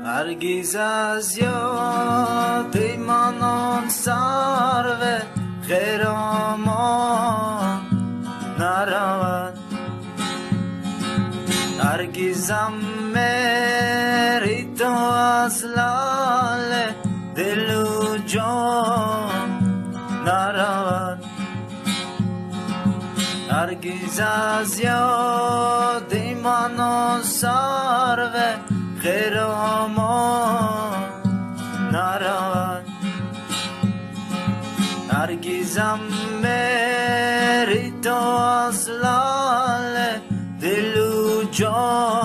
هرگز از یاد من سرو خرامان نرود، هرگزم میری تو از لاله دل و جان نرود، هرگز از یاد من سرو خرامان نرود، هرگزم میری تو از لاله دل و جان